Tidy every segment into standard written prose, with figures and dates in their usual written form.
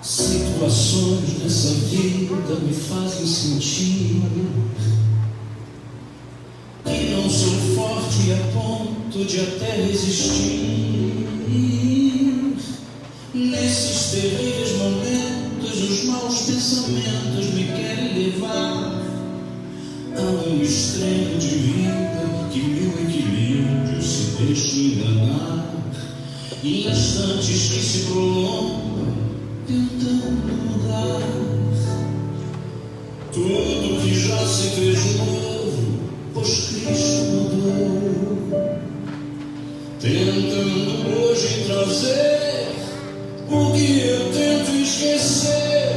Situações nessa vida me fazem sentir que não sou forte a ponto de até resistir. Nesses terríveis momentos, os maus pensamentos me querem levar a um extremo de vida que meu equilíbrio se deixa enganar. Instantes que se prolongam tentando mudar tudo que já se fez novo, pois Cristo mudou. Tentando hoje trazer o que eu tento esquecer.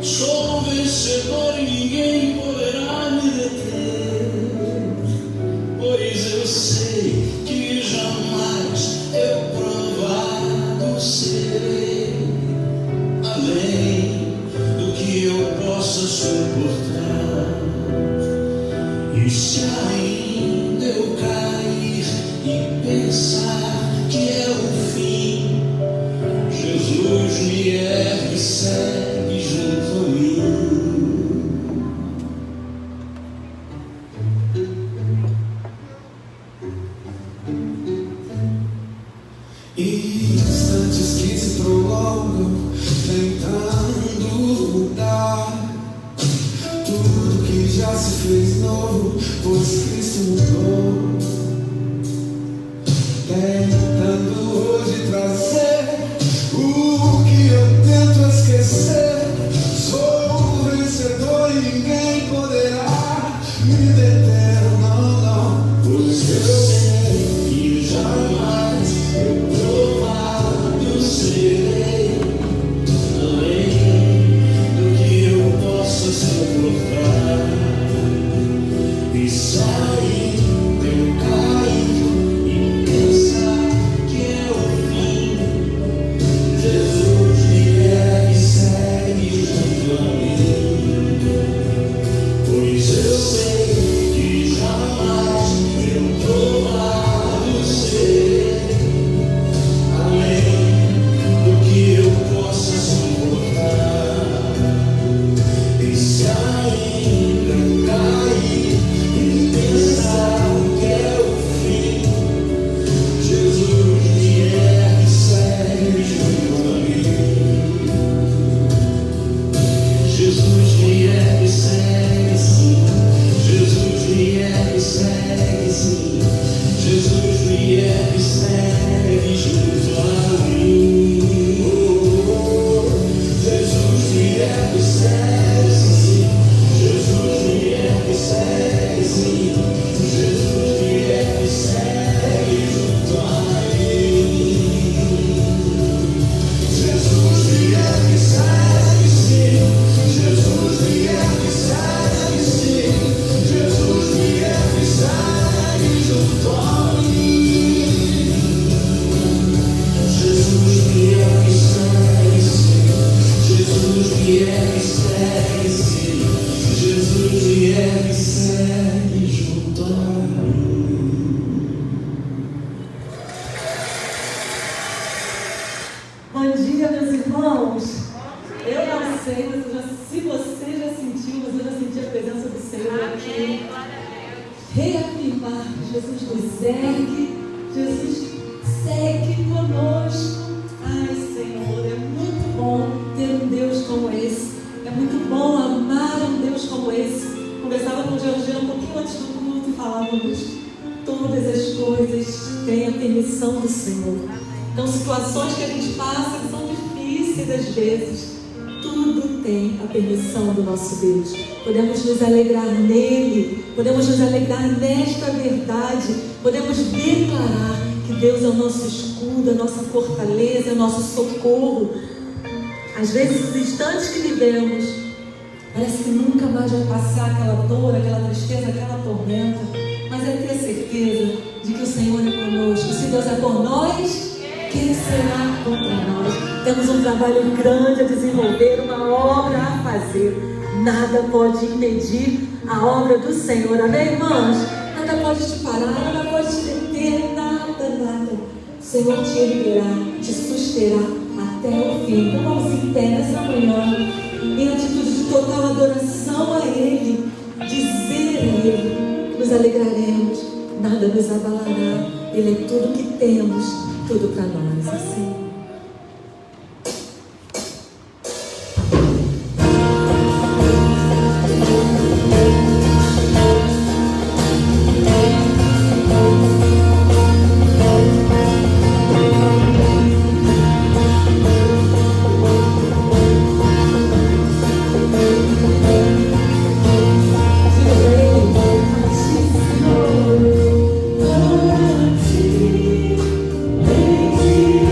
Sou vencedor e ninguém poderá me deter, pois eu sei que jamais eu provado serei além do que eu possa suportar. E se ainda eu cair e pensar que é o fim, Jesus me ergue e segue junto a mim. Instantes que se prolongam tentando mudar tudo que já se fez novo, pois Cristo mudou. Tentando hoje trazer o que eu tento esquecer. Sou vencedor e ninguém poderá me deter, não, não. Pois eu sei que jamais eu provado serei além do que eu possa suportar. E se ainda eu cair e pensar que é o fim, Jesus me ergue e segue junto a mim. Pois eu sei que jamais eu provado serei além do que eu possa suportar. E se ainda eu cair e pensar que é o fim, Jesus me ergue e segue junto a mim. Jesus me ergue e segue, sim. Jesus me ergue e segue, sim. Jesus me ergue e segue junto a mim. Jesus me ergue e segue, sim. Jesus me ergue e segue, sim. Jesus me ergue e segue junto a mim. Jesus me ergue e segue, sim. Jesus me ergue e segue, sim. Jesus me ergue e segue junto a mim. Jesus me ergue e segue, sim. Jesus me ergue e segue, sim. Jesus me ergue e segue junto a mim. Bom dia, meus irmãos. Eu não sei, mas se você já sentiu, mas eu já senti a presença do Senhor aqui. Reafirmar que Jesus nos ergue, Jesus segue conosco. Ai, Senhor, é muito bom ter um Deus como esse. É muito bom amar um Deus como esse. Conversava com o Georgiano um pouquinho antes do culto e falávamos: todas as coisas têm a permissão do Senhor. Então, situações que a gente passa que são difíceis às vezes, tudo tem a permissão do nosso Deus. Podemos nos alegrar nele, podemos nos alegrar nesta verdade, podemos declarar que Deus é o nosso escudo, a nossa fortaleza, é o nosso socorro. Às vezes, os instantes que vivemos, parece que nunca mais vai passar aquela dor, aquela tristeza, aquela tormenta, mas é ter certeza de que o Senhor é conosco. Se Deus é por nós, quem será contra nós? Temos um trabalho grande a desenvolver, uma obra a fazer, nada pode impedir a obra do Senhor. Amém, irmãos? Nada pode te parar, nada pode te deter, nada, nada. O Senhor te erguerá, te susterá até o fim. Então vamos em pé nessa manhã, em atitude de total adoração a Ele, dizer a Ele, nos alegraremos, nada nos abalará. Ele é tudo que temos, tudo para nós, assim.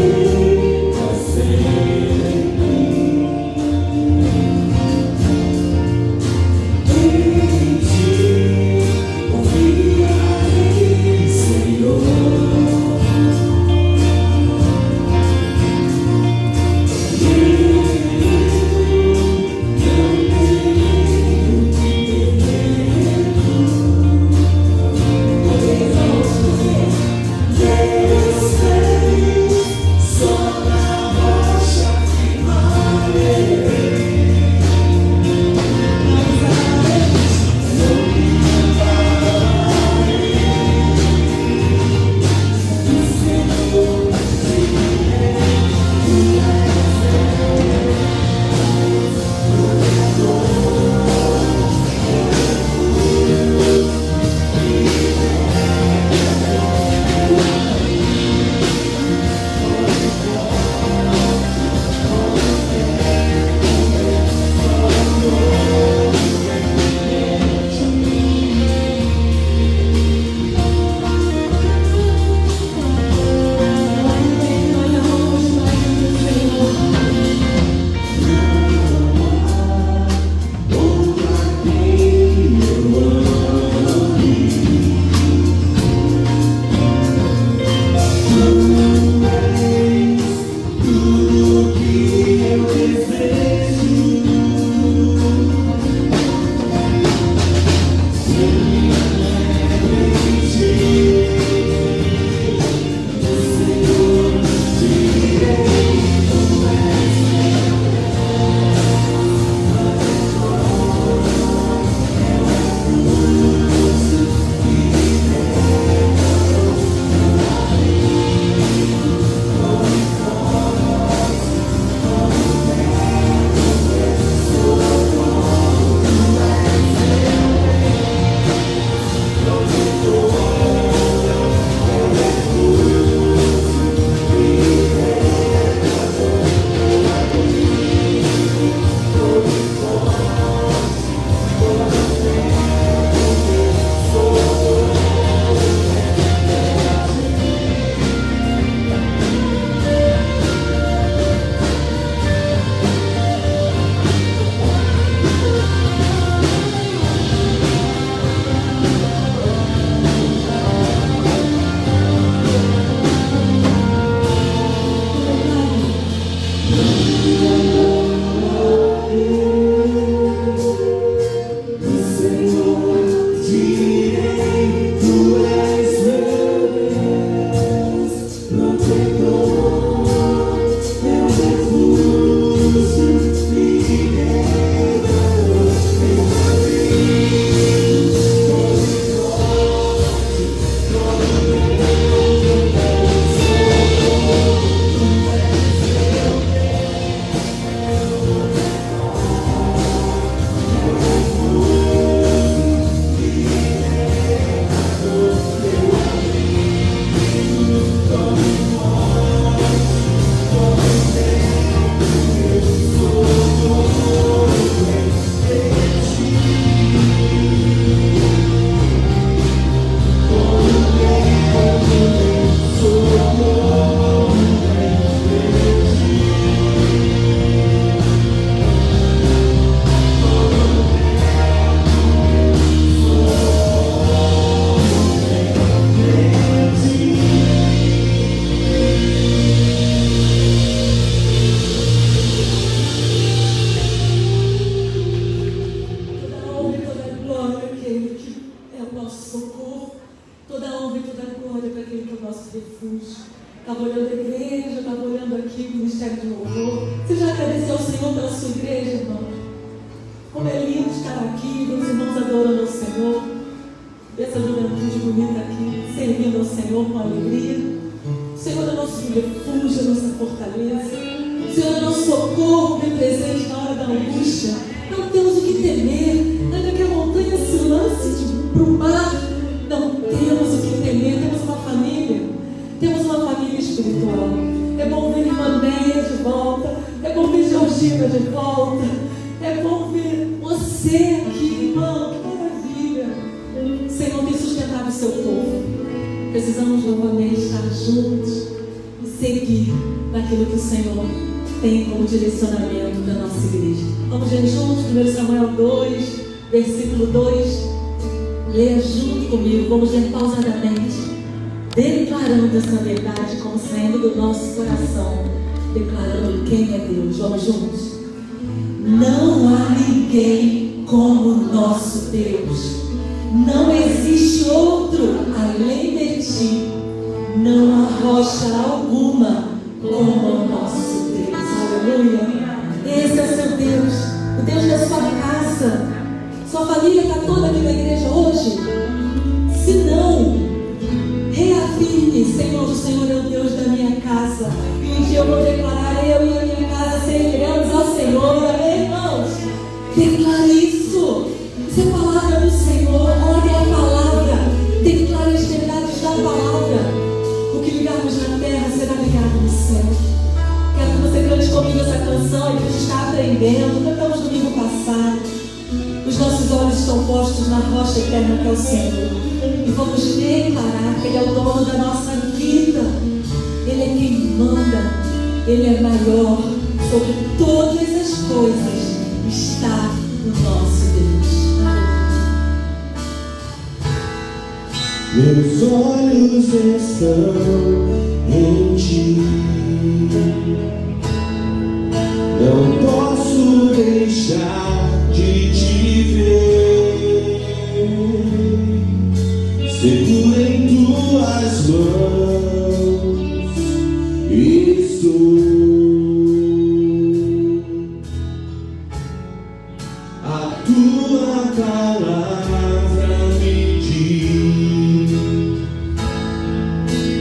Thank you. nosso refúgio. Estava olhando a igreja, estava olhando aqui o Ministério de Louvor. Você já agradeceu ao Senhor pela sua igreja, irmão? Como é lindo estar aqui, meus irmãos adorando ao Senhor. Essa juventude bonita aqui, servindo ao Senhor com alegria. O Senhor é nosso refúgio, a nossa fortaleza. O Senhor é nosso socorro bem presente na hora da angústia. Não temos o que temer. Ainda que a montanha se lance para o mar, não temos o que temer. Temos uma família. Temos uma família espiritual. É bom ver irmã Néia de volta. É bom ver Georgina de volta. É bom ver você aqui, irmão. Que maravilha. O Senhor tem sustentado o seu povo. Precisamos novamente estar juntos e seguir naquilo que o Senhor tem como direcionamento da nossa igreja. Vamos ler juntos, 1 Samuel 2, versículo 2. Leia junto comigo, vamos ler pausadamente, declarando essa verdade como saindo do nosso coração, declarando quem é Deus. Vamos juntos. Não há ninguém como nosso Deus. Não existe outro além de ti. Não há rocha alguma como o nosso Deus. Aleluia. Esse é o seu Deus, o Deus da sua casa. Sua família está toda aqui na igreja hoje? Se não, reafirme: Senhor, o Senhor é o Deus da minha casa. E um dia eu vou declarar: eu e a minha casa serviremos ao Senhor. Amém, irmãos? Declare isso. Isso é palavra do Senhor. Ore a palavra. Declare as verdades da palavra. O que ligarmos na terra será ligado no céu. Quero que você cante comigo essa canção. A gente está aprendendo. Cantamos domingo passado. Os nossos olhos estão postos na rocha eterna que é o Senhor. E vamos declarar que Ele é o dono da nossa vida. Ele é quem manda. Ele é maior sobre todas as coisas. Está no nosso Deus. Meus olhos estão em ti. Não posso deixar de te ver. Seguro em tuas mãos estou. A tua palavra me diz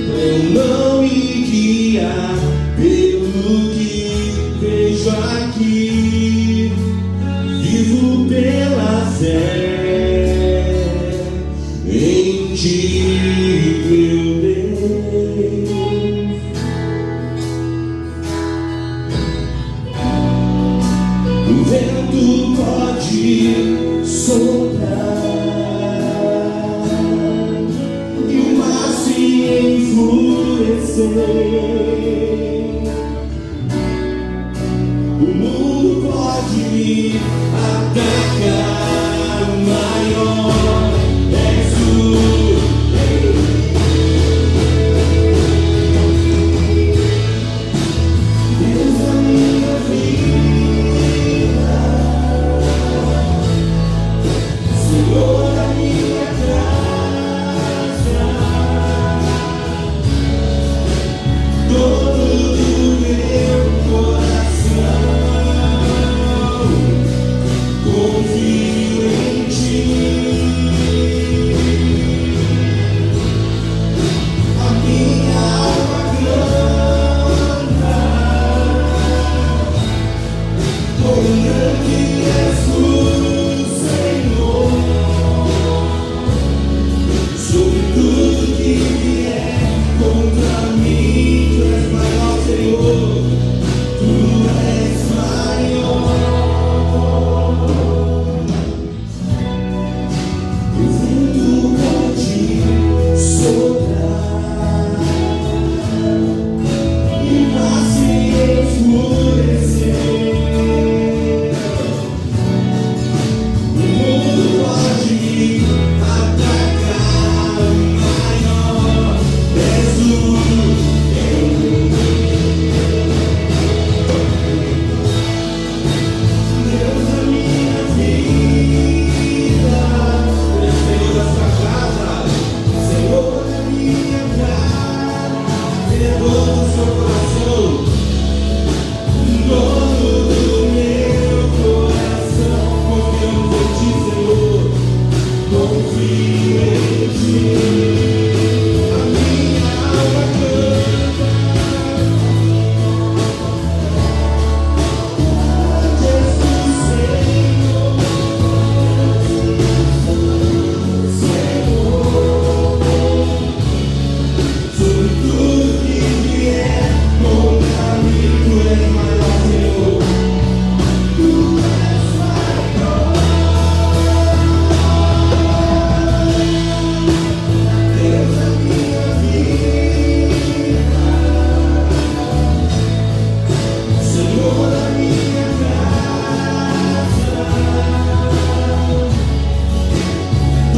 pra não me guiar pelo que vejo aqui. Vivo pela fé em ti, meu Deus. O vento pode soprar e o mar se enfurecer. O mundo pode me atacar, maior és tu. Deus da minha vida, Senhor da minha casa,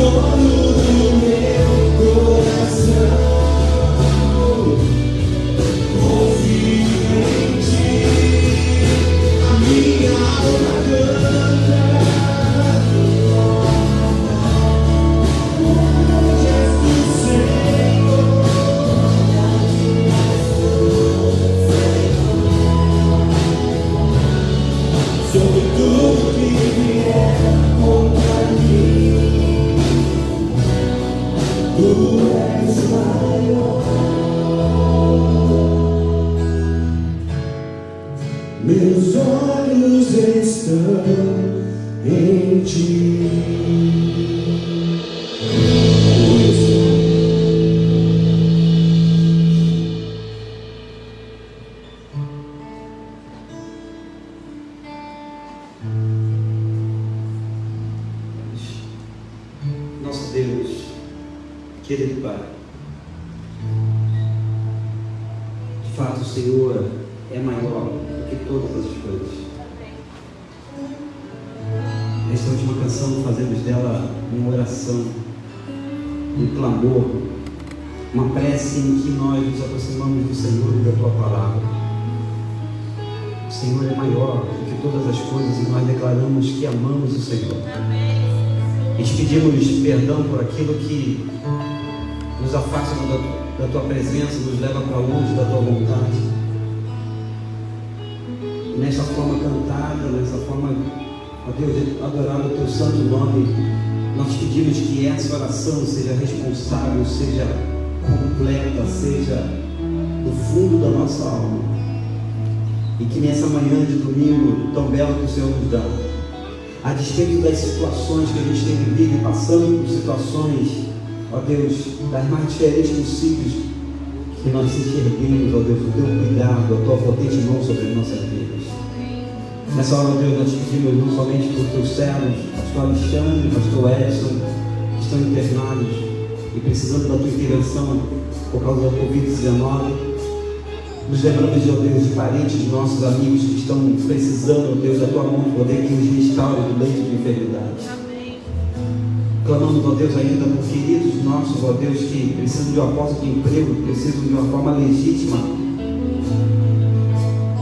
sonho do meu coração. Confio em ti, a minha alma canta. Jesus, Senhor, sobre tudo que vier contra mim, tu és maior. Meus olhos estão em ti. Nosso Deus, querido Pai, de fato o Senhor é maior do que todas as coisas. Esta última canção fazemos dela uma oração, um clamor, uma prece em que nós nos aproximamos do Senhor e da Tua Palavra. O Senhor é maior do que todas as coisas e nós declaramos que amamos o Senhor. E te pedimos perdão por aquilo que nos afasta da Tua presença, nos leva para longe da Tua vontade. E nessa forma cantada, nessa forma, ó Deus, de adorar o Teu santo nome, nós te pedimos que essa oração seja responsável, seja completa, seja do fundo da nossa alma. E que nessa manhã de domingo tão bela que o Senhor nos dá, a despeito das situações que a gente tem vivido e passando por situações, ó Deus, das mais diferentes possíveis, que nós enxerguemos, ó Deus, o Teu cuidado, a Tua potente mão sobre as nossas vidas. Nessa hora, ó Deus, nós te pedimos não somente por Teus servos, Pastor Alexandre, Pastor Edson, que estão internados e precisando da Tua intervenção por causa da Covid-19. Nos lembramos, ó Deus, de parentes nossos, amigos que estão precisando, ó Deus, da Tua mão de poder que os restaure do leito de enfermidade. Amém. Clamamos, ó Deus, ainda por queridos nossos, ó Deus, que precisam de uma porta de emprego, que precisam de uma forma legítima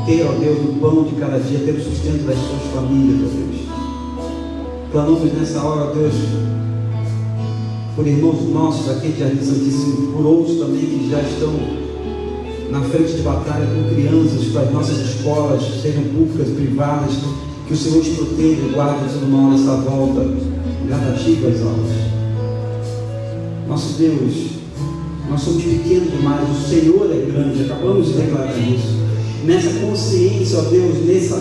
ter, ó Deus, o pão de cada dia, ter o sustento das suas famílias, ó Deus. Clamamos nessa hora, ó Deus, por irmãos nossos aqui de Jardim Santíssimo, por outros também que já estão na frente de batalha com crianças, para as nossas escolas, sejam públicas, privadas, que o Senhor te proteja e guarde todo mal nessa volta gradativa às aulas. Nosso Deus, nós somos pequenos demais, o Senhor é grande, acabamos de declarar isso. Nessa consciência, ó Deus, nessa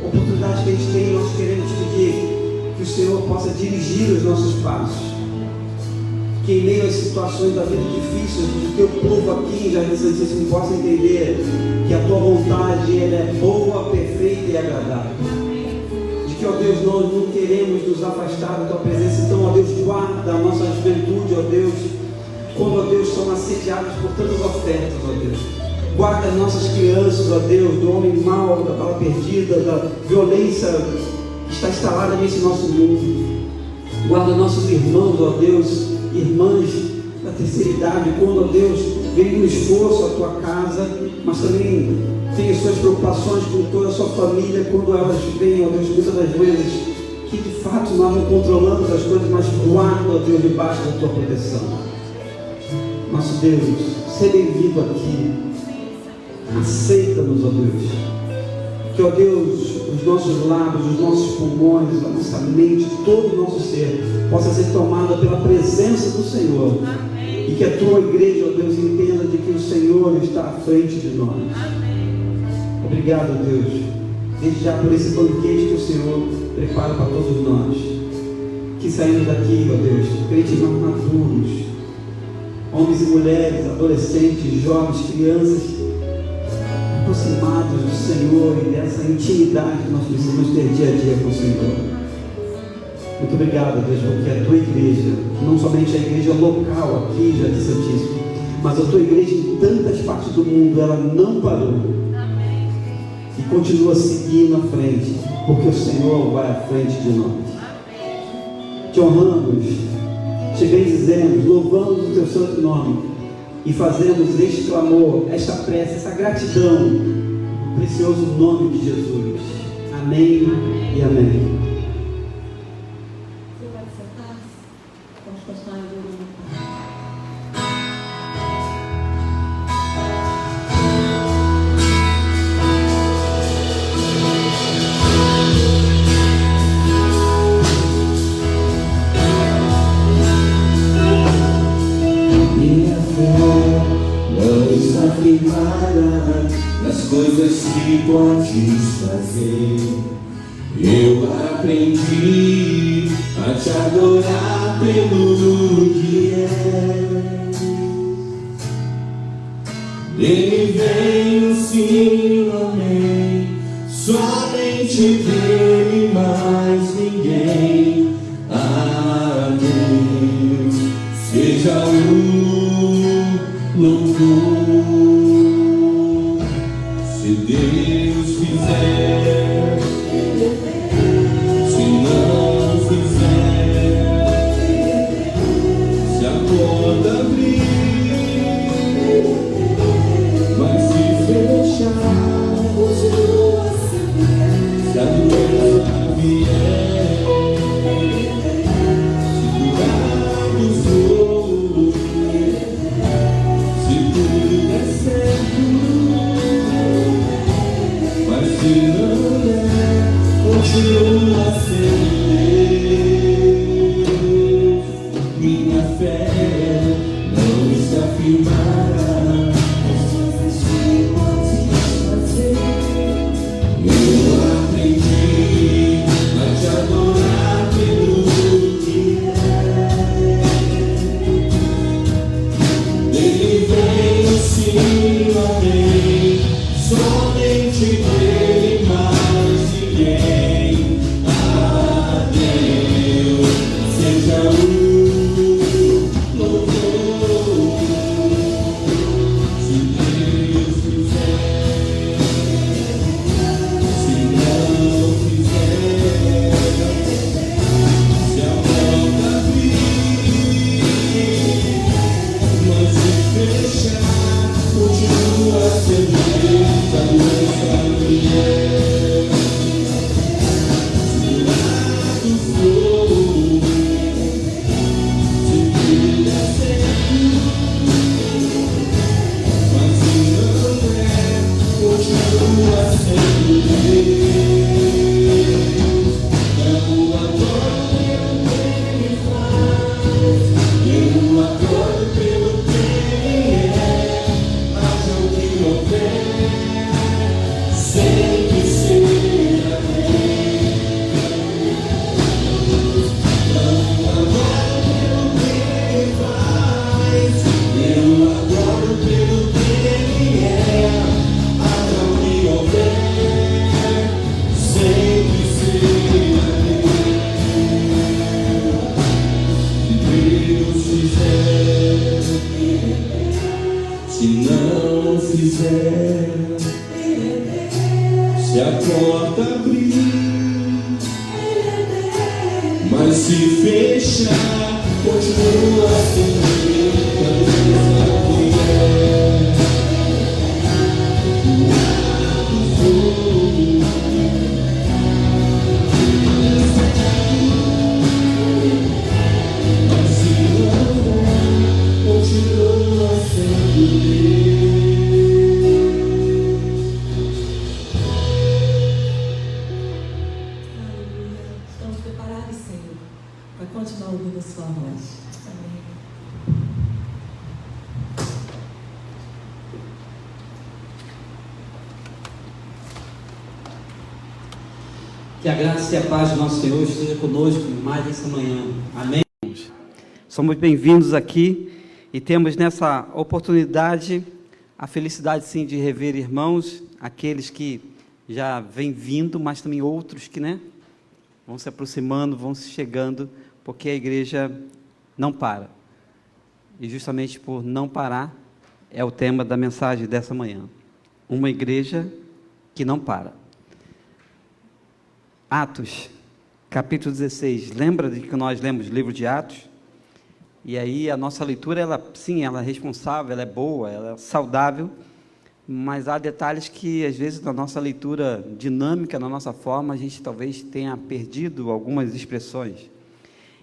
oportunidade que a gente tem, nós queremos te pedir que o Senhor possa dirigir os nossos passos. Que em meio às situações da vida difíceis, que o teu povo aqui em Jardim Santíssimo possa entender que a tua vontade ela é boa, perfeita e agradável. De que, ó Deus, nós não queremos nos afastar da tua presença. Então, ó Deus, guarda a nossa juventude, ó Deus, quando, ó Deus, são assediados por tantas ofertas, ó Deus. Guarda as nossas crianças, ó Deus, do homem mau, da bala perdida, da violência que está instalada nesse nosso mundo. Guarda nossos irmãos, ó Deus, irmãs da terceira idade, quando, ó Deus, vem no esforço à tua casa, mas também tem as suas preocupações com toda a sua família, quando elas vêm, ó Deus, muitas das vezes, que de fato nós não controlamos as coisas, mas guarda, ó Deus, debaixo da tua proteção. Nosso Deus, seja bem-vindo aqui, aceita-nos, ó Deus, que, ó Deus, os nossos lábios, os nossos pulmões, a nossa mente, todo o nosso ser possa ser tomada pela presença do Senhor. Amém. E que a tua igreja, ó Deus, entenda de que o Senhor está à frente de nós. Amém. Obrigado, Deus, desde já por esse banquete que o Senhor prepara para todos nós. Que saímos daqui, ó Deus, crentes mais maduros, homens e mulheres, adolescentes, jovens, crianças, aproximados do Senhor e dessa intimidade que nós precisamos ter dia a dia com o Senhor. Muito obrigado, Deus, porque a tua igreja, não somente a igreja local aqui em Jardim Santíssimo, mas a tua igreja em tantas partes do mundo, ela não parou. Amém. E continua seguindo à frente, porque o Senhor vai à frente de nós. Amém. Te honramos, te bendizemos, louvamos o teu santo nome e fazemos este clamor, esta prece, essa gratidão no precioso nome de Jesus. Amém e amém. Você pode sentar-se? Vamos continuar adorando. Minha fé não está firmada nas coisas que podes fazer. Eu aprendi a te adorar pelo que é. Dele vem o sim, o amém. Somente dele, mais ninguém. A Deus seja o louvor. Se Deus fizer, se não fizer, se a porta abrir, mas se fechar, se a doença vier, se curar dos outros, se tudo der certo, mas se não der, continua sendo Deus. Minha fé não está firmada nas coisas que podes fazer. Eu aprendi a te adorar pelo que é. Dele vem o sim, o amém. Somente dele, mais ninguém. A Deus seja o louvor. Se Deus fizer, se não fizer, se a porta abrir, mas se fechar, continua sendo Deus. A doença vier, se curar do fogo, se tudo der certo, mas se não der, continua sendo Deus. Eu adoro pelo que Ele faz, eu adoro pelo que Ele é. Haja o que houver, sempre será Deus. Eu adoro pelo que Ele faz, eu adoro pelo que Ele é. Haja o que houver, sempre será Deus. Se Deus fizer, se não fizer, se a porta abrir, mas se fechar, continua sendo Deus. A doença vier, curar do fogo, mas se não der, continua sendo Deus. Aleluia. Estamos preparados, Senhor, para continuar ouvindo a sua voz. Amém. Que a graça e a paz do nosso Senhor esteja conosco mais essa manhã. Amém. Somos bem-vindos aqui e temos nessa oportunidade a felicidade sim de rever irmãos, aqueles que já vêm vindo, mas também outros que, vão se aproximando, vão se chegando, porque a igreja não para. E justamente por não parar é o tema da mensagem dessa manhã. Uma igreja que não para. Atos, capítulo 16. Lembra de que nós lemos o livro de Atos? E aí a nossa leitura, sim, ela é responsável, ela é boa, ela é saudável, mas há detalhes que, às vezes, na nossa leitura dinâmica, na nossa forma, a gente talvez tenha perdido algumas expressões.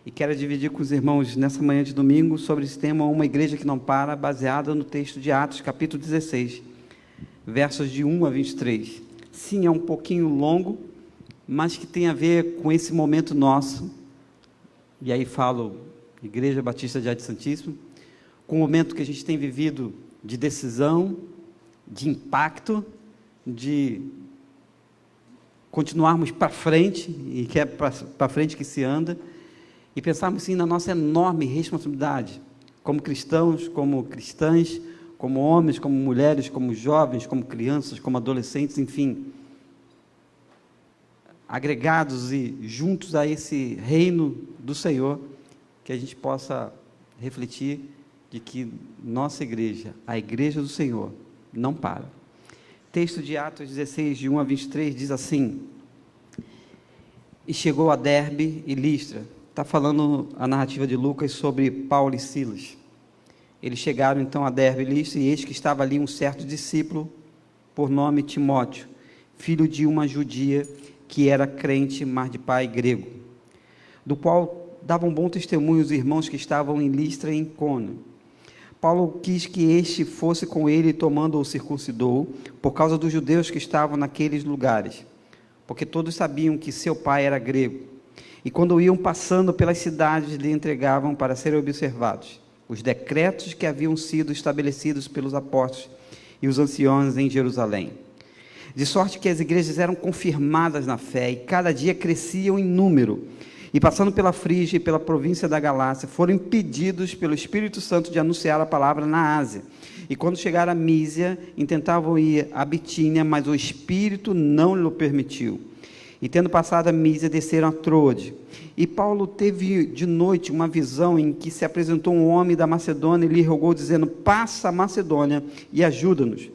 E quero dividir com os irmãos, nessa manhã de domingo, sobre esse tema, uma igreja que não para, baseada no texto de Atos, capítulo 16, versos de 1 a 23. Sim, é um pouquinho longo, mas que tem a ver com esse momento nosso, e aí falo Igreja Batista de Jardim Santíssimo, com o momento que a gente tem vivido de decisão, de impacto, de continuarmos para frente, e que é para frente que se anda, e pensarmos sim na nossa enorme responsabilidade, como cristãos, como cristãs, como homens, como mulheres, como jovens, como crianças, como adolescentes, enfim, agregados e juntos a esse reino do Senhor, que a gente possa refletir de que nossa igreja, a igreja do Senhor, não para. Texto de Atos 16, de 1 a 23, diz assim: e chegou a Derbe e Listra. Está falando a narrativa de Lucas sobre Paulo e Silas. Eles chegaram então a Derbe e Listra, e eis que estava ali um certo discípulo, por nome Timóteo, filho de uma judia, que era crente, mas de pai grego, do qual davam bom testemunho os irmãos que estavam em Listra e em Icônio. Paulo quis que este fosse com ele, e tomando-o circuncidou, por causa dos judeus que estavam naqueles lugares, porque todos sabiam que seu pai era grego, e quando iam passando pelas cidades, lhe entregavam para serem observados os decretos que haviam sido estabelecidos pelos apóstolos e os anciãos em Jerusalém. De sorte que as igrejas eram confirmadas na fé, e cada dia cresciam em número, e passando pela Frígia e pela província da Galácia, foram impedidos pelo Espírito Santo de anunciar a palavra na Ásia. E quando chegaram a Mísia, intentavam ir a Bitínia, mas o Espírito não lhe permitiu. E tendo passado a Mísia, desceram a Troade. E Paulo teve de noite uma visão em que se apresentou um homem da Macedônia e lhe rogou, dizendo: passa a Macedônia e ajuda-nos.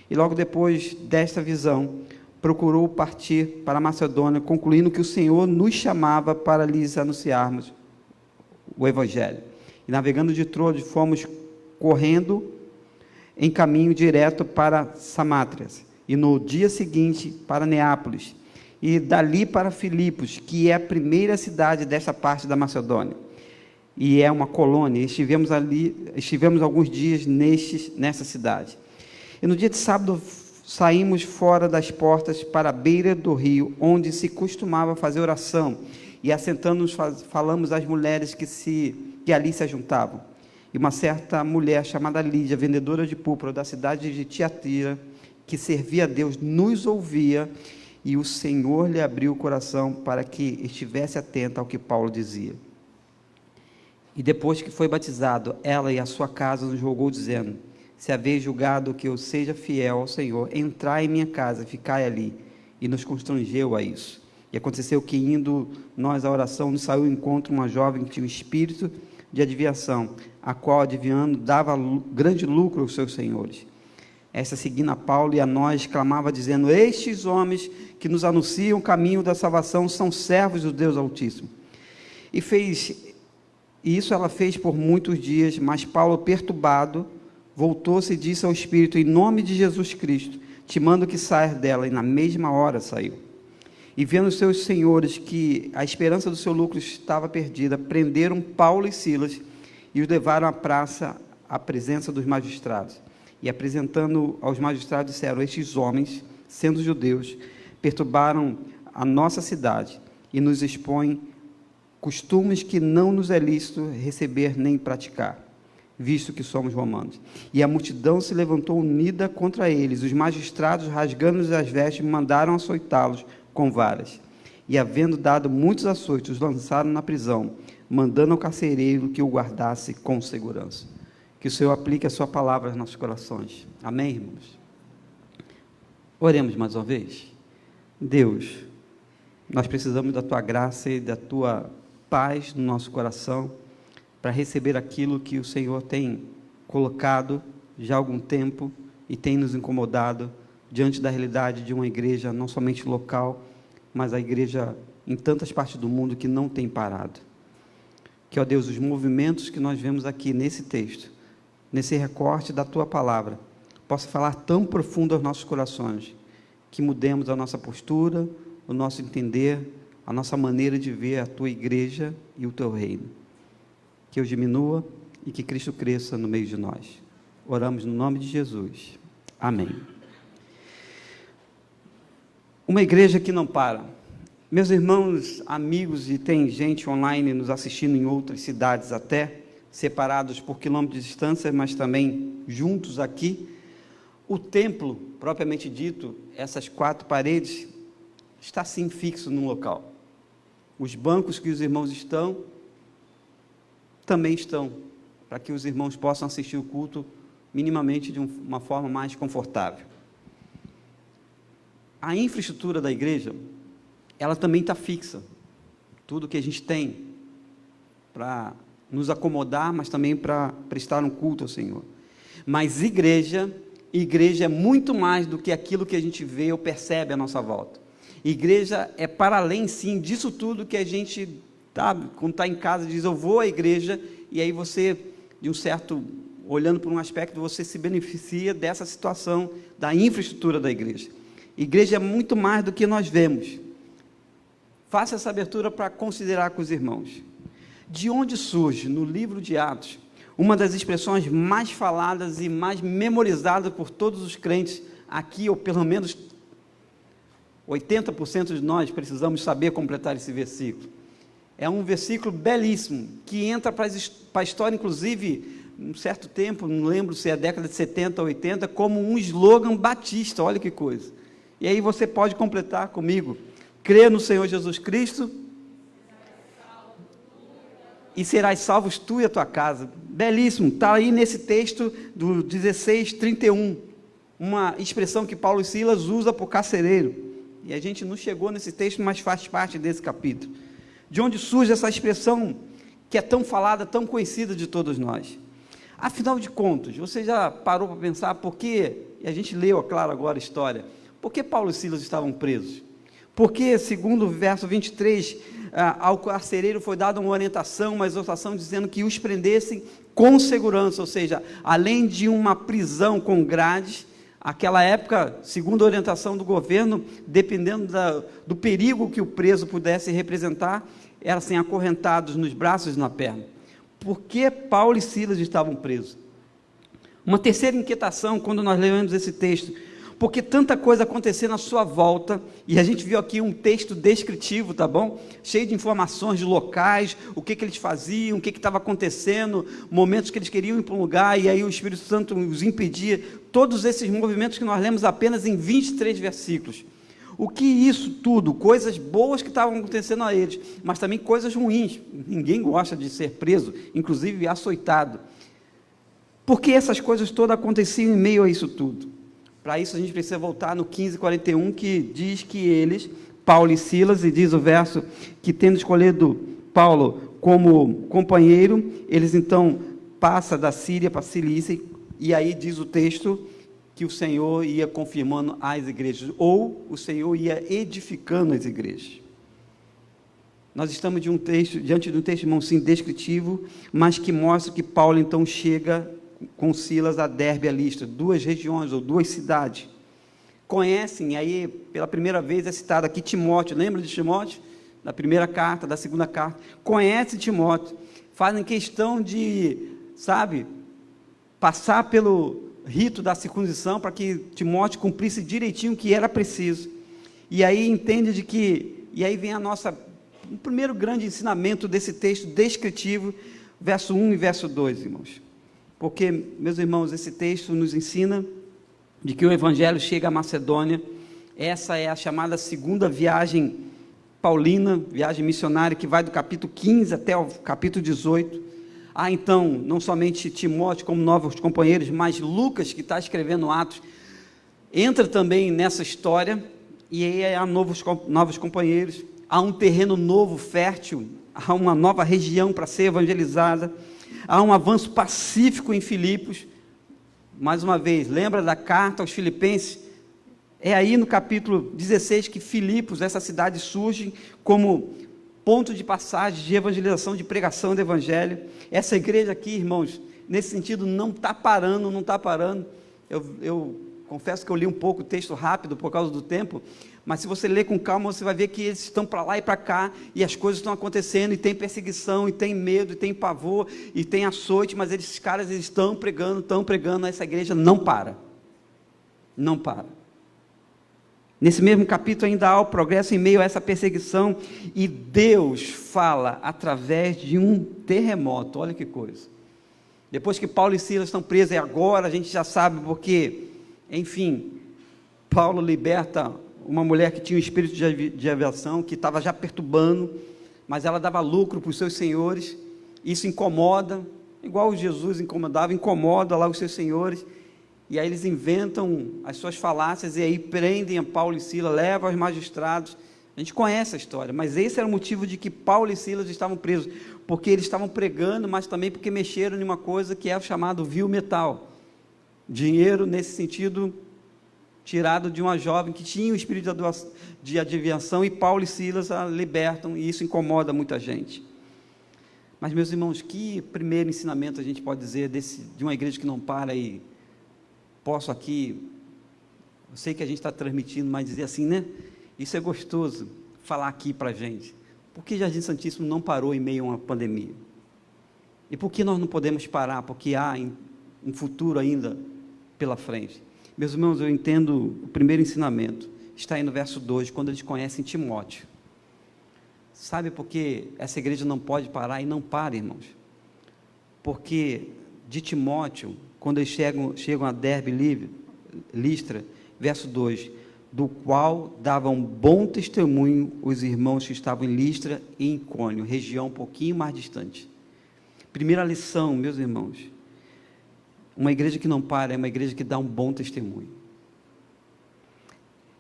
E logo depois desta visão, procurou partir para a Macedônia, concluindo que o Senhor nos chamava para lhes anunciarmos o Evangelho. E navegando de Troade, fomos correndo em caminho direto para Samátrias, e no dia seguinte para Neápolis, e dali para Filipos, que é a primeira cidade desta parte da Macedônia, e é uma colônia. Estivemos alguns dias nessa cidade. E no dia de sábado saímos fora das portas para a beira do rio, onde se costumava fazer oração, e assentando-nos falamos às mulheres que ali se ajuntavam. E uma certa mulher chamada Lídia, vendedora de púrpura da cidade de Tiatira, que servia a Deus, nos ouvia, e o Senhor lhe abriu o coração para que estivesse atenta ao que Paulo dizia. E depois que foi batizado, ela e a sua casa nos rogou, dizendo: se haveis julgado que eu seja fiel ao Senhor, entrai em minha casa, ficai ali. E nos constrangeu a isso. E aconteceu que, indo nós à oração, nos saiu ao encontro uma jovem que tinha um espírito de adivinhação, a qual, adivinhando, dava grande lucro aos seus senhores. Esta, seguindo a Paulo e a nós, clamava, dizendo: estes homens que nos anunciam o caminho da salvação são servos do Deus Altíssimo. E isso ela fez por muitos dias, mas Paulo, perturbado, voltou-se e disse ao Espírito: em nome de Jesus Cristo, te mando que saias dela. E na mesma hora saiu. E vendo os seus senhores que a esperança do seu lucro estava perdida, prenderam Paulo e Silas e os levaram à praça, à presença dos magistrados. E apresentando aos magistrados, disseram: estes homens, sendo judeus, perturbaram a nossa cidade e nos expõem costumes que não nos é lícito receber nem praticar, visto que somos romanos. E a multidão se levantou unida contra eles. Os magistrados, rasgando-lhes as vestes, mandaram açoitá-los com varas. E, havendo dado muitos açoites, os lançaram na prisão, mandando ao carcereiro que o guardasse com segurança. Que o Senhor aplique a sua palavra aos nossos corações. Amém, irmãos? Oremos mais uma vez. Deus, nós precisamos da tua graça e da tua paz no nosso coração, para receber aquilo que o Senhor tem colocado já há algum tempo e tem nos incomodado diante da realidade de uma igreja não somente local, mas a igreja em tantas partes do mundo que não tem parado. que, ó Deus, os movimentos que nós vemos aqui nesse texto, nesse recorte da Tua Palavra, possa falar tão profundo aos nossos corações, que mudemos a nossa postura, o nosso entender, a nossa maneira de ver a Tua igreja e o Teu reino. Que eu diminua e que Cristo cresça no meio de nós. Oramos no nome de Jesus. Amém. Uma igreja que não para. Meus irmãos, amigos, e tem gente online nos assistindo em outras cidades até, separados por quilômetros de distância, mas também juntos aqui. O templo, propriamente dito, essas 4 paredes, está sim fixo num local. Os bancos que os irmãos estão, também estão, para que os irmãos possam assistir o culto minimamente de uma forma mais confortável. A infraestrutura da igreja, ela também está fixa. Tudo que a gente tem para nos acomodar, mas também para prestar um culto ao Senhor. Mas igreja é muito mais do que aquilo que a gente vê ou percebe à nossa volta. Igreja é para além, sim, disso tudo que a gente, quando está em casa, diz, eu vou à igreja, e aí você, de um certo, olhando por um aspecto, você se beneficia dessa situação, da infraestrutura da igreja. Igreja é muito mais do que nós vemos. Faça essa abertura para considerar com os irmãos. De onde surge, no livro de Atos, uma das expressões mais faladas e mais memorizadas por todos os crentes aqui, ou pelo menos 80% de nós precisamos saber completar esse versículo. É um versículo belíssimo, que entra para a história, inclusive, um certo tempo, não lembro se é a década de 70 ou 80, como um slogan batista, olha que coisa. E aí você pode completar comigo. Crê no Senhor Jesus Cristo e serás salvos tu e a tua casa. Belíssimo, está aí nesse texto do 16:31, uma expressão que Paulo e Silas usa por carcereiro, e a gente não chegou nesse texto, mas faz parte desse capítulo. De onde surge essa expressão que é tão falada, tão conhecida de todos nós? Afinal de contas, você já parou para pensar por que, e a gente leu, claro, agora a história, por que Paulo e Silas estavam presos? Porque, segundo o verso 23, ao carcereiro foi dada uma orientação, uma exortação, dizendo que os prendessem com segurança, ou seja, além de uma prisão com grades, aquela época, segundo a orientação do governo, dependendo do perigo que o preso pudesse representar, eram assim, acorrentados nos braços e na perna. Por que Paulo e Silas estavam presos? Uma terceira inquietação, quando nós lemos esse texto, porque tanta coisa acontecendo à sua volta, e a gente viu aqui um texto descritivo, tá bom? Cheio de informações de locais, o que eles faziam, o que estava acontecendo, momentos que eles queriam ir para um lugar, e aí o Espírito Santo os impedia, todos esses movimentos que nós lemos apenas em 23 versículos. O que isso tudo, coisas boas que estavam acontecendo a eles, mas também coisas ruins, ninguém gosta de ser preso, inclusive açoitado. Por que essas coisas todas aconteciam em meio a isso tudo? Para isso a gente precisa voltar no 15:41, que diz que eles, Paulo e Silas, e diz o verso que, tendo escolhido Paulo como companheiro, eles então passam da Síria para a Cilícia, e aí diz o texto que o Senhor ia confirmando as igrejas, ou o Senhor ia edificando as igrejas. Nós estamos diante de um texto, irmão, sim, descritivo, mas que mostra que Paulo então chega com Silas a Derbe e a Listra, 2 regiões ou 2 cidades. Conhecem, aí pela primeira vez é citado aqui Timóteo, lembra de Timóteo? Da primeira carta, da segunda carta. Conhece Timóteo, fazem questão de, passar pelo rito da circuncisão para que Timóteo cumprisse direitinho o que era preciso. E aí entende de que, e aí vem o primeiro grande ensinamento desse texto descritivo, verso 1 e verso 2, irmãos. Porque, meus irmãos, esse texto nos ensina de que o Evangelho chega à Macedônia. Essa é a chamada segunda viagem paulina, viagem missionária, que vai do capítulo 15 até o capítulo 18. Então, não somente Timóteo como novos companheiros, mas Lucas, que está escrevendo Atos, entra também nessa história, e aí há novos companheiros, há um terreno novo, fértil, há uma nova região para ser evangelizada, há um avanço pacífico em Filipos. Mais uma vez, lembra da carta aos Filipenses? É aí no capítulo 16 que Filipos, essa cidade, surge como ponto de passagem, de evangelização, de pregação do evangelho. Essa igreja aqui, irmãos, nesse sentido, não está parando, não está parando. Eu confesso que eu li um pouco o texto rápido por causa do tempo, mas se você ler com calma, você vai ver que eles estão para lá e para cá, e as coisas estão acontecendo, e tem perseguição, e tem medo, e tem pavor, e tem açoite, mas esses caras, eles estão pregando, essa igreja não para. Não para. Nesse mesmo capítulo ainda há o progresso em meio a essa perseguição, e Deus fala através de um terremoto. Olha que coisa. Depois que Paulo e Silas estão presos, e agora a gente já sabe porque, enfim, Paulo liberta uma mulher que tinha um espírito de aviação, que estava já perturbando, mas ela dava lucro para os seus senhores. Isso incomoda, igual Jesus incomodava, incomoda lá os seus senhores, e aí eles inventam as suas falácias, e aí prendem a Paulo e Silas, levam aos magistrados. A gente conhece a história, mas esse era o motivo de que Paulo e Silas estavam presos, porque eles estavam pregando, mas também porque mexeram em uma coisa que é o chamado vil metal, dinheiro nesse sentido, tirado de uma jovem que tinha o espírito de adivinhação, e Paulo e Silas a libertam, e isso incomoda muita gente. Mas, meus irmãos, que primeiro ensinamento a gente pode dizer de uma igreja que não para? E posso aqui, eu sei que a gente está transmitindo, mas dizer assim, né? Isso é gostoso, falar aqui para a gente. Por que Jardim Santíssimo não parou em meio a uma pandemia? E por que nós não podemos parar? Porque há um futuro ainda pela frente. Meus irmãos, eu entendo o primeiro ensinamento, está aí no verso 2, quando eles conhecem Timóteo. Sabe por que essa igreja não pode parar? E não para, irmãos. Porque de Timóteo, quando eles chegam a Derbe, Listra, verso 2, do qual davam bom testemunho os irmãos que estavam em Listra e em Icônio, região um pouquinho mais distante. Primeira lição, meus irmãos, uma igreja que não para é uma igreja que dá um bom testemunho.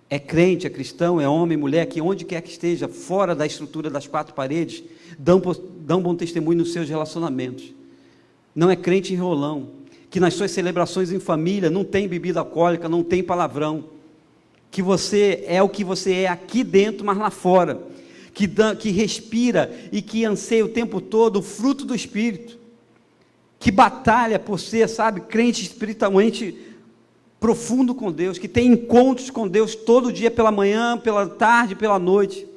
É crente, é cristão, é homem, mulher, que onde quer que esteja, fora da estrutura das quatro paredes, dão bom testemunho nos seus relacionamentos. Não é crente enrolão, que nas suas celebrações em família não tem bebida alcoólica, não tem palavrão, que você é o que você é aqui dentro, mas lá fora, que respira e que anseia o tempo todo o fruto do Espírito, que batalha por ser, sabe, crente espiritualmente profundo com Deus, que tem encontros com Deus todo dia, pela manhã, pela tarde, pela noite,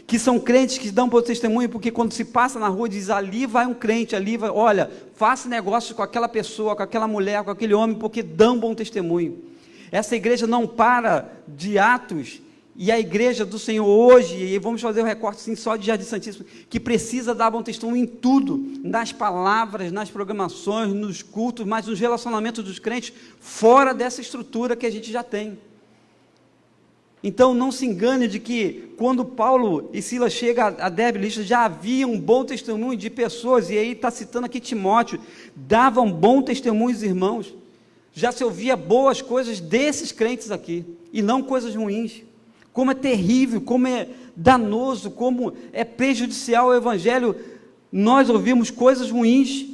que são crentes que dão bom testemunho, porque quando se passa na rua, diz, ali vai um crente, ali vai, olha, faça negócio com aquela pessoa, com aquela mulher, com aquele homem, porque dão bom testemunho. Essa igreja não para de atos, e a igreja do Senhor hoje, e vamos fazer o recorte sim, só de Jardim Santíssimo, que precisa dar bom testemunho em tudo, nas palavras, nas programações, nos cultos, mas nos relacionamentos dos crentes, fora dessa estrutura que a gente já tem. Então não se engane de que quando Paulo e Silas chegam a Derbe, Listra, já havia um bom testemunho de pessoas, e aí está citando aqui Timóteo, davam bom testemunho os irmãos, já se ouvia boas coisas desses crentes aqui, e não coisas ruins. Como é terrível, como é danoso, como é prejudicial ao evangelho, nós ouvimos coisas ruins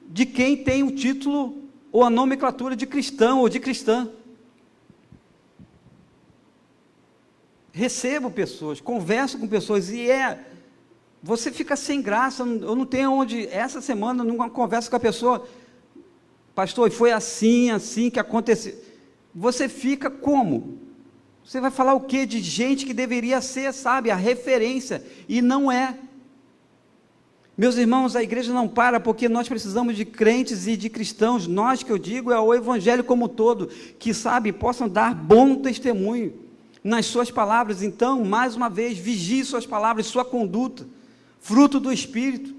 de quem tem o título ou a nomenclatura de cristão ou de cristã. Recebo pessoas, converso com pessoas, e você fica sem graça. Eu não tenho onde, essa semana, numa conversa com a pessoa, pastor, foi assim que aconteceu. Você fica como? Você vai falar o quê de gente que deveria ser, sabe, a referência, e não é. Meus irmãos, a igreja não para, porque nós precisamos de crentes e de cristãos, nós que eu digo, é o evangelho como um todo, que, sabe, possam dar bom testemunho nas suas palavras. Então, mais uma vez, vigie suas palavras, sua conduta, fruto do Espírito.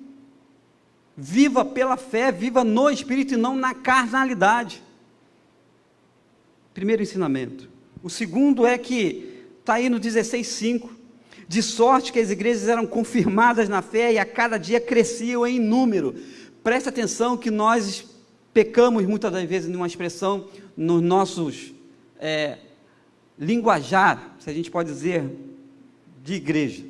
Viva pela fé, viva no Espírito e não na carnalidade. Primeiro ensinamento. O segundo é que, está aí no 16:5, de sorte que as igrejas eram confirmadas na fé e a cada dia cresciam em número. Preste atenção que nós pecamos muitas das vezes numa expressão nos nossos linguajar, se a gente pode dizer, de igreja.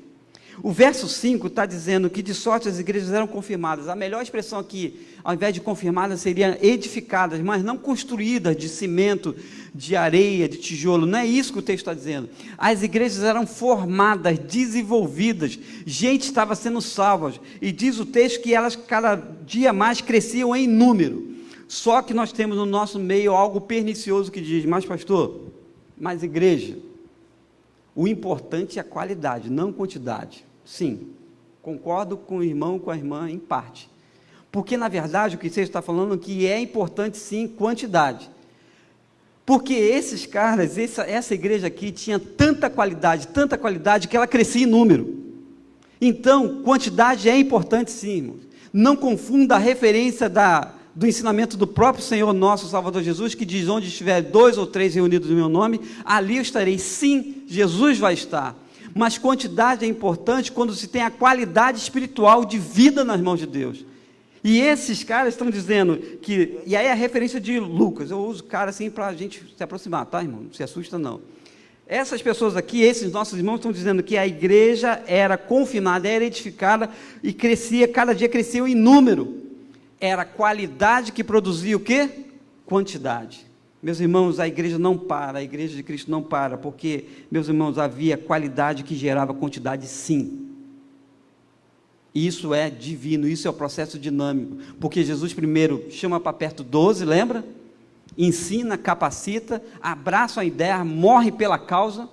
O verso 5 está dizendo que de sorte as igrejas eram confirmadas. A melhor expressão aqui, ao invés de confirmadas, seria edificadas, mas não construídas de cimento, de areia, de tijolo. Não é isso que o texto está dizendo. As igrejas eram formadas, desenvolvidas, gente estava sendo salva. E diz o texto que elas cada dia mais cresciam em número. Só que nós temos no nosso meio algo pernicioso que diz, mas pastor, mas igreja, o importante é a qualidade, não quantidade. Sim, concordo com o irmão, com a irmã, em parte. Porque, na verdade, o que você está falando é que é importante, sim, quantidade. Porque esses caras, essa igreja aqui, tinha tanta qualidade, que ela crescia em número. Então, quantidade é importante, sim, irmãos. Não confunda a referência do ensinamento do próprio Senhor nosso, Salvador Jesus, que diz, onde estiver 2 ou 3 reunidos no meu nome, ali eu estarei. Sim, Jesus vai estar. Mas quantidade é importante quando se tem a qualidade espiritual de vida nas mãos de Deus. E esses caras estão dizendo que, e aí a referência de Lucas, eu uso cara assim para a gente se aproximar, tá, irmão? Não se assusta não. Essas pessoas aqui, esses nossos irmãos estão dizendo que a igreja era confinada, era edificada e crescia, cada dia crescia em número. Era qualidade que produzia o quê? Quantidade. Meus irmãos, a igreja não para, a igreja de Cristo não para, porque, meus irmãos, havia qualidade que gerava quantidade, sim. Isso é divino, isso é o processo dinâmico, porque Jesus primeiro chama para perto 12, lembra? Ensina, capacita, abraça a ideia, morre pela causa,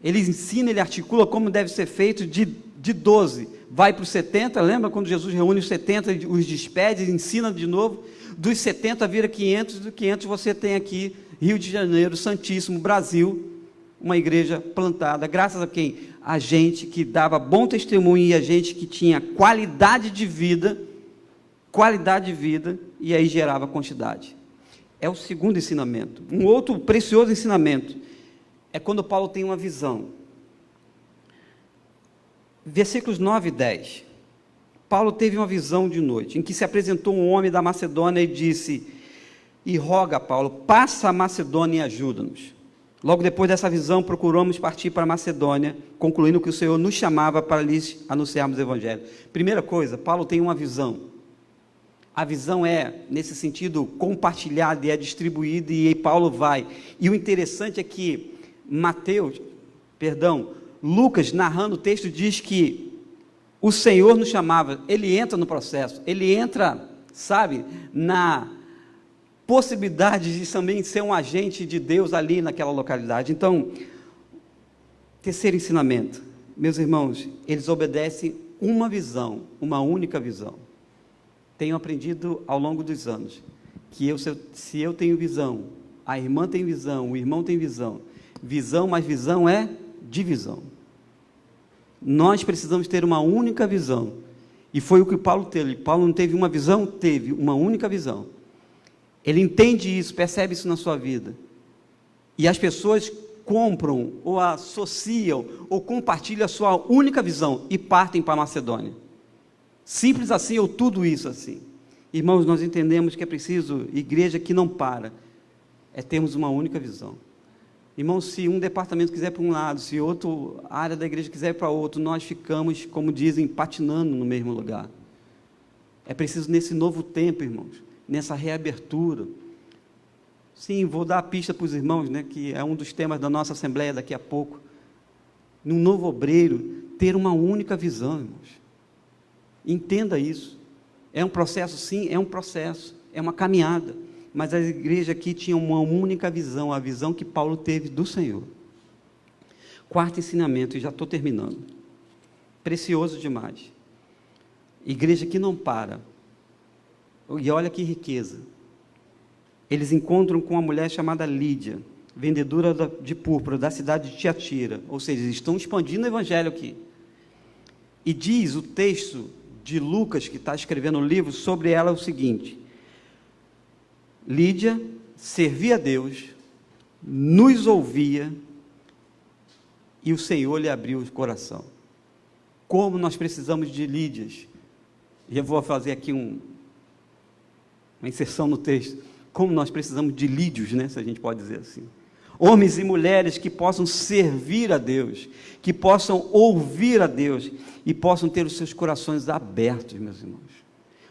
ele ensina, ele articula como deve ser feito, de 12, vai para os 70, lembra quando Jesus reúne os 70, os despede, ensina de novo, dos 70 vira 500, dos 500 você tem aqui, Rio de Janeiro, Santíssimo, Brasil, uma igreja plantada, graças a quem? A gente que dava bom testemunho e a gente que tinha qualidade de vida, e aí gerava quantidade. É o segundo ensinamento. Um outro precioso ensinamento é quando Paulo tem uma visão. Versículos 9 e 10. Paulo teve uma visão de noite, em que se apresentou um homem da Macedônia e disse, e roga a Paulo, passa a Macedônia e ajuda-nos. Logo depois dessa visão, procuramos partir para a Macedônia, concluindo que o Senhor nos chamava para lhes anunciarmos o Evangelho. Primeira coisa, Paulo tem uma visão. A visão é, nesse sentido, compartilhada e é distribuída, e Paulo vai. E o interessante é que Lucas, narrando o texto, diz que o Senhor nos chamava, ele entra no processo, ele entra, sabe, na possibilidade de também ser um agente de Deus ali naquela localidade. Então, terceiro ensinamento, meus irmãos, eles obedecem uma visão, uma única visão. Tenho aprendido ao longo dos anos, que se eu tenho visão, a irmã tem visão, o irmão tem visão, visão mais visão é divisão. Nós precisamos ter uma única visão, e foi o que Paulo teve. Paulo não teve uma visão, teve uma única visão. Ele entende isso, percebe isso na sua vida, e as pessoas compram, ou associam, ou compartilham a sua única visão, e partem para a Macedônia, simples assim, ou tudo isso assim. Irmãos, nós entendemos que é preciso, igreja que não para, é termos uma única visão. Irmãos, se um departamento quiser para um lado, se outra área da igreja quiser para outro, nós ficamos, como dizem, patinando no mesmo lugar. É preciso nesse novo tempo, irmãos, nessa reabertura. Sim, vou dar a pista para os irmãos, né, que é um dos temas da nossa assembleia daqui a pouco. Num novo obreiro, ter uma única visão, irmãos. Entenda isso. É um processo, sim, é um processo, é uma caminhada. Mas a igreja aqui tinha uma única visão, a visão que Paulo teve do Senhor. Quarto ensinamento, e já estou terminando. Precioso demais. Igreja que não para. E olha que riqueza. Eles encontram com uma mulher chamada Lídia, vendedora de púrpura, da cidade de Tiatira. Ou seja, eles estão expandindo o evangelho aqui. E diz o texto de Lucas, que está escrevendo o livro, sobre ela o seguinte: Lídia servia a Deus, nos ouvia, e o Senhor lhe abriu o coração. Como nós precisamos de Lídias. E eu vou fazer aqui uma inserção no texto. Como nós precisamos de Lídios, né, se a gente pode dizer assim. homens e mulheres que possam servir a Deus, que possam ouvir a Deus e possam ter os seus corações abertos, meus irmãos.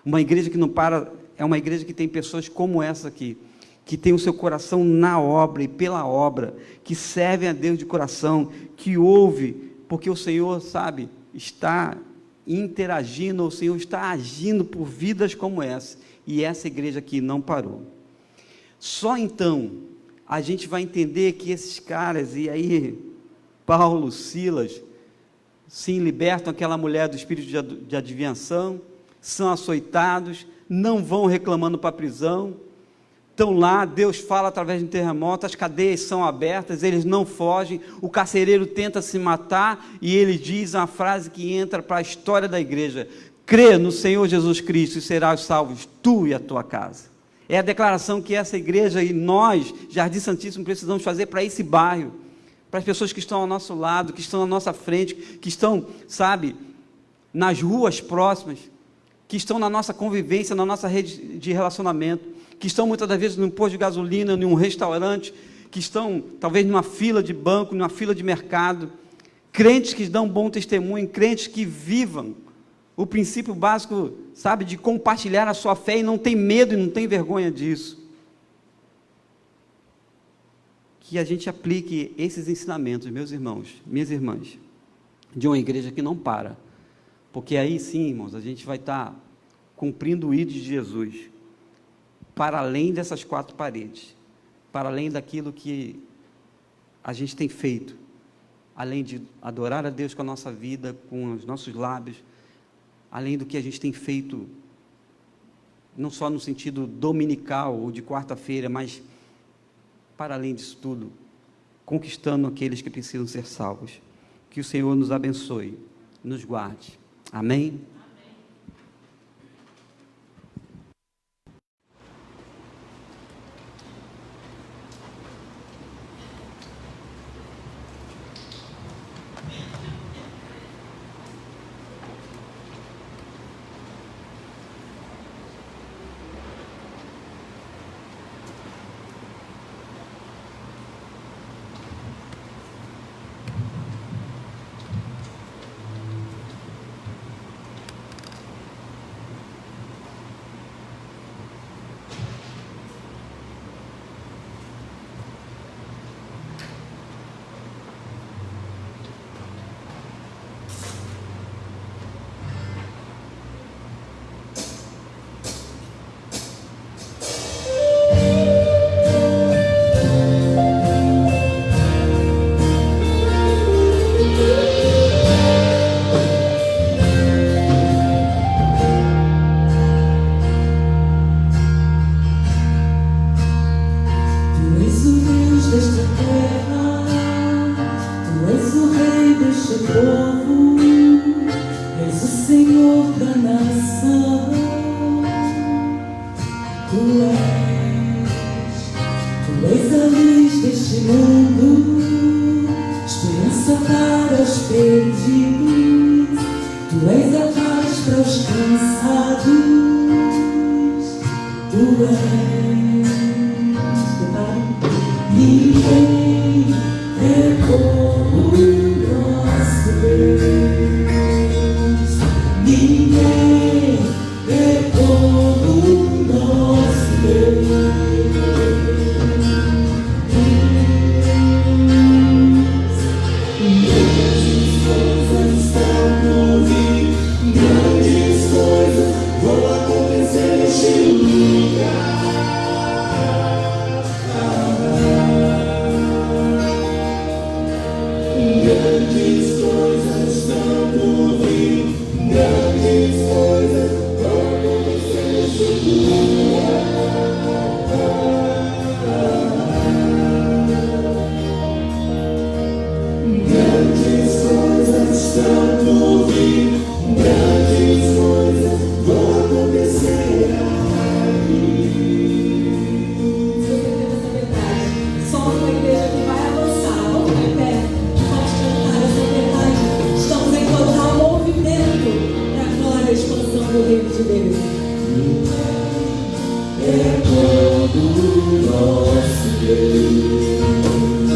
Uma igreja que não para, é uma igreja que tem pessoas como essa aqui, que tem o seu coração na obra e pela obra, que servem a Deus de coração, que ouve, porque o Senhor, sabe, está interagindo, o Senhor está agindo por vidas como essa, e essa igreja aqui não parou. Só então a gente vai entender que esses caras, e aí Paulo, Silas, sim, libertam aquela mulher do espírito de adivinhação, são açoitados, não vão reclamando para a prisão, estão lá, Deus fala através de um terremoto, as cadeias são abertas, eles não fogem, o carcereiro tenta se matar, e ele diz uma frase que entra para a história da igreja: crê no Senhor Jesus Cristo e serás salvos, tu e a tua casa. É a declaração que essa igreja e nós, Jardim Santíssimo, precisamos fazer para esse bairro, para as pessoas que estão ao nosso lado, que estão à nossa frente, que estão, sabe, nas ruas próximas, que estão na nossa convivência, na nossa rede de relacionamento, que estão muitas das vezes num posto de gasolina, num restaurante, que estão talvez numa fila de banco, numa fila de mercado, crentes que dão bom testemunho, crentes que vivam o princípio básico, sabe, de compartilhar a sua fé e não tem medo e não tem vergonha disso. Que a gente aplique esses ensinamentos, meus irmãos, minhas irmãs, de uma igreja que não para, porque aí sim, irmãos, a gente vai estar cumprindo o ídolo de Jesus, para além dessas quatro paredes, para além daquilo que a gente tem feito, além de adorar a Deus com a nossa vida, com os nossos lábios, além do que a gente tem feito, não só no sentido dominical ou de quarta-feira, mas para além disso tudo, conquistando aqueles que precisam ser salvos. Que o Senhor nos abençoe, nos guarde. Amém? É todo nosso Deus.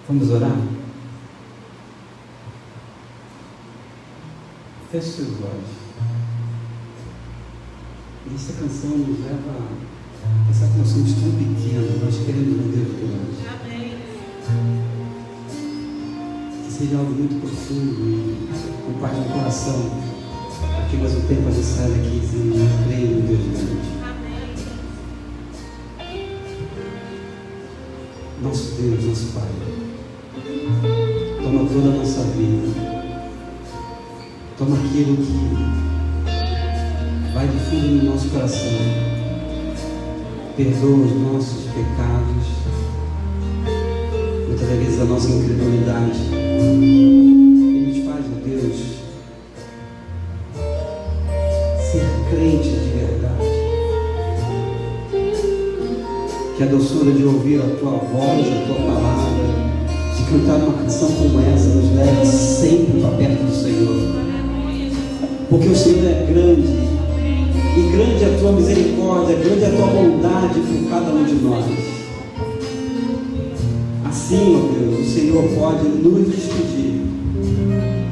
Vamos orar? Feche seus olhos. E essa canção nos leva a essa canção tão pequena. Nós queremos um Deus grande. Amém. Que seja algo muito profundo e com paz no coração, para que mais um tempo a gente saia daqui dizendo: eu creio em Deus grande. Nosso Deus, nosso Pai, toma toda a nossa vida, toma aquilo que vai de fundo no nosso coração, perdoa os nossos pecados, muitas vezes a nossa incredulidade, e nos faz, ó Deus, ser crentes de verdade. Que a doçura de ouvir a Tua voz, a Tua palavra, de cantar uma canção como essa, nos leve sempre para perto do Senhor. Porque o Senhor é grande, e grande é a Tua misericórdia, grande é a Tua bondade por cada um de nós. Assim, ó Deus, o Senhor pode nos despedir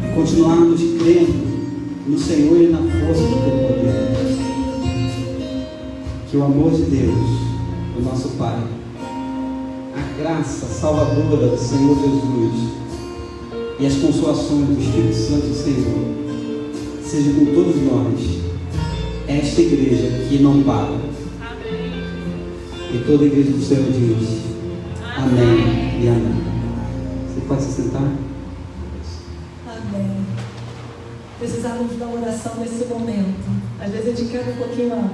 e continuarmos crendo no Senhor e na força do Teu poder. Que o amor de Deus, o nosso Pai, a graça salvadora do Senhor Jesus e as consolações do Espírito Santo do Senhor seja com todos nós, esta igreja que não para. Amém. E toda a igreja do Senhor diz: amém e amém. Você pode se sentar? Amém. Precisávamos da oração nesse momento. Às vezes a gente quebra um pouquinho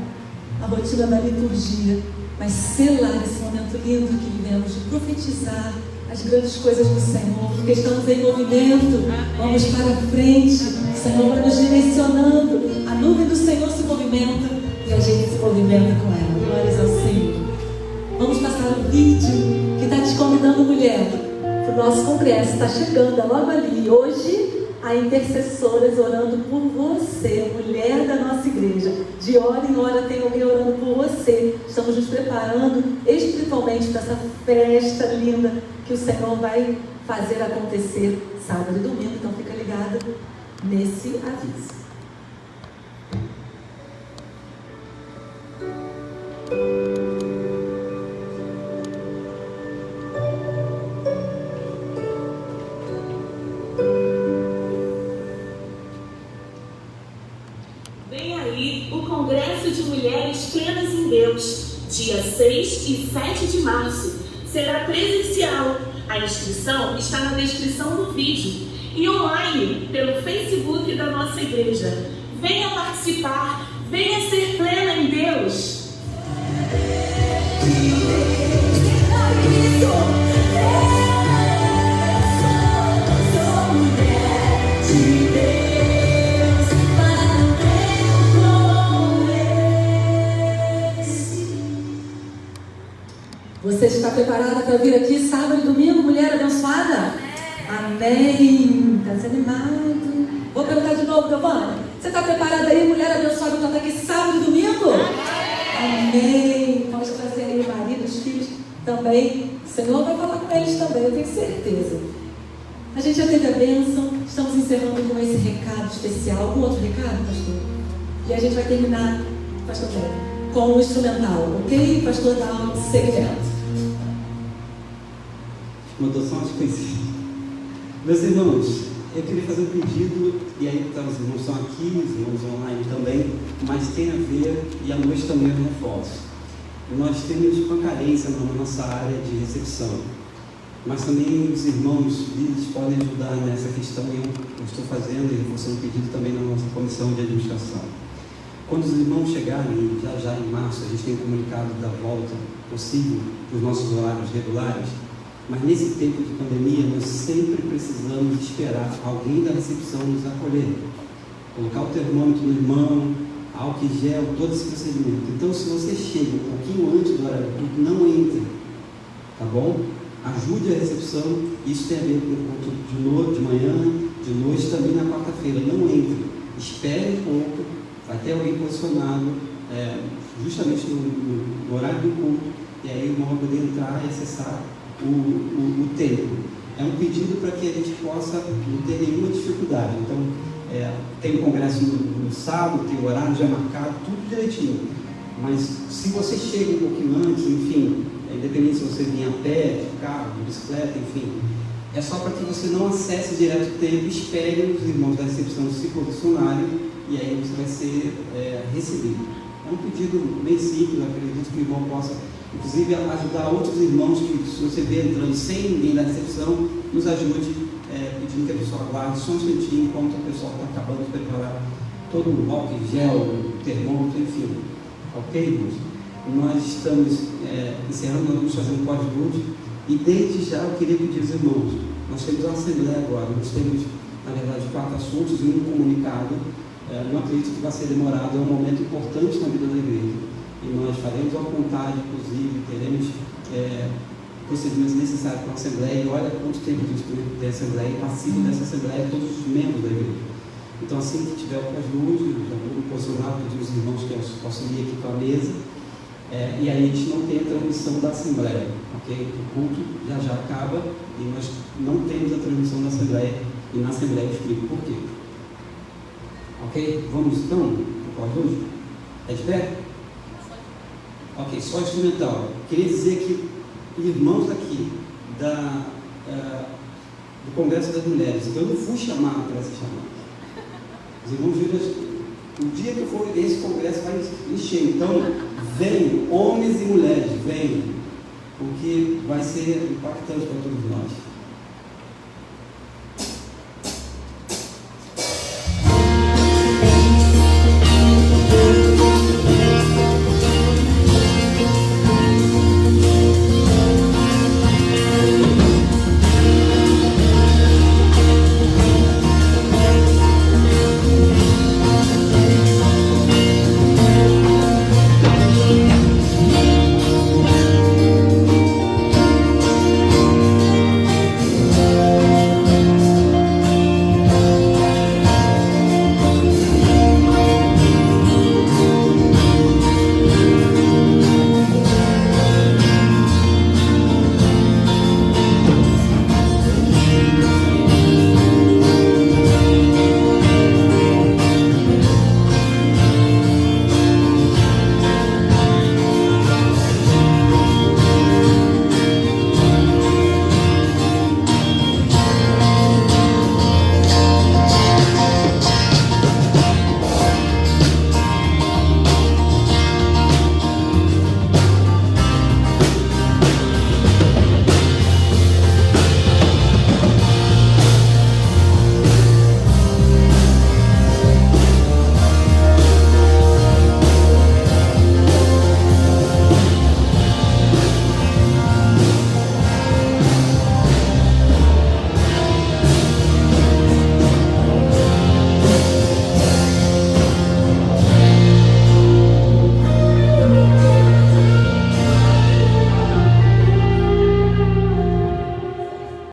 a rotina da liturgia, mas selar esse momento lindo que vivemos, de profetizar as grandes coisas do Senhor, porque estamos em movimento. Vamos para frente, o Senhor vai nos direcionando, a nuvem do Senhor se movimenta e a gente se movimenta com ela. Glórias ao Senhor. Vamos passar o vídeo que está te convidando, mulher, para o nosso congresso. Está chegando, é logo ali. Hoje, há intercessoras orando por você, mulher da nossa igreja. De hora em hora tem alguém orando por você. Estamos nos preparando espiritualmente para essa festa linda que o Senhor vai fazer acontecer sábado e domingo. Então fica ligado nesse aviso. Dia 6 e 7 de março. Será presencial. A inscrição está na descrição do vídeo e online pelo Facebook da nossa igreja. Venha participar, venha ser plena em Deus. Você está preparada para vir aqui sábado e domingo, mulher abençoada? Amém. Está desanimado? Vou perguntar de novo, Giovana. Você está preparada aí, mulher abençoada, para estar aqui sábado e domingo? Amém. Vamos trazer aí maridos, filhos também. O Senhor vai falar com eles também, eu tenho certeza. A gente já teve a bênção. Estamos encerrando com esse recado especial. Algum outro recado, pastor? E a gente vai terminar, pastor Pedro, com o instrumental, ok? Pastor, dá um segmento. Mandou só umas coisinhas. Meus irmãos, eu queria fazer um pedido, e aí tá, os irmãos estão aqui, os irmãos online também, mas tem a ver, e à noite também eu reforço. Nós temos uma carência na nossa área de recepção, mas também os irmãos líderes podem ajudar nessa questão, e eu estou fazendo e reforçando um pedido também na nossa comissão de administração. Quando os irmãos chegarem, já em março, a gente tem comunicado da volta possível dos nossos horários regulares, mas nesse tempo de pandemia, nós sempre precisamos esperar alguém da recepção nos acolher. Colocar o termômetro no irmão, álcool em gel, todo esse procedimento. Então, se você chega um pouquinho antes do horário do culto, não entre, tá bom? Ajude a recepção, isso tem a ver com o culto de manhã, de noite, também na quarta-feira. Não entre, espere um pouco, vai ter alguém posicionado justamente no horário do culto, e aí o irmão vai poder entrar e acessar o templo. é um pedido para que a gente possa não ter nenhuma dificuldade. Então, tem o congresso no sábado, tem o horário já marcado, tudo direitinho. Mas se você chega um pouquinho antes, enfim, independente se você vier a pé, de carro, de bicicleta, enfim, é só para que você não acesse direto o templo, espere os irmãos da recepção se posicionarem e aí você vai ser recebido. É um pedido bem simples, acredito que o irmão possa, inclusive, ajudar outros irmãos que, se você vê entrando sem ninguém da recepção, nos ajude, pedindo que a pessoa aguarde só um instantinho enquanto o pessoal está acabando de preparar todo o álcool em gel, o termômetro, enfim. Ok, irmãos? Nós estamos encerrando, nós vamos fazer um pós-lute e desde já eu queria pedir aos irmãos, nós temos uma assembleia agora, nós temos, na verdade, 4 assuntos e um comunicado. Não acredito que vai ser demorado, é um momento importante na vida da igreja. E nós faremos à vontade, inclusive, teremos procedimentos necessários para a Assembleia. E olha quanto tempo a gente tem Assembleia e participa dessa Assembleia todos os membros da igreja. Então, assim que tiver o pós-luz, já vou me posicionar, pedir os irmãos que auxiliem aqui com a mesa. E aí a gente não tem a transmissão da Assembleia, ok? O culto já acaba e nós não temos a transmissão da Assembleia. E na Assembleia eu explico por quê. Ok? Vamos então para o pós-luz? É de pé? Ok, só instrumental. Queria dizer que irmãos aqui do Congresso das Mulheres, eu não fui chamado para ser chamado. Os irmãos Judas, o dia que eu for, esse congresso vai encher. Então, venham, homens e mulheres, venham, porque vai ser impactante para todos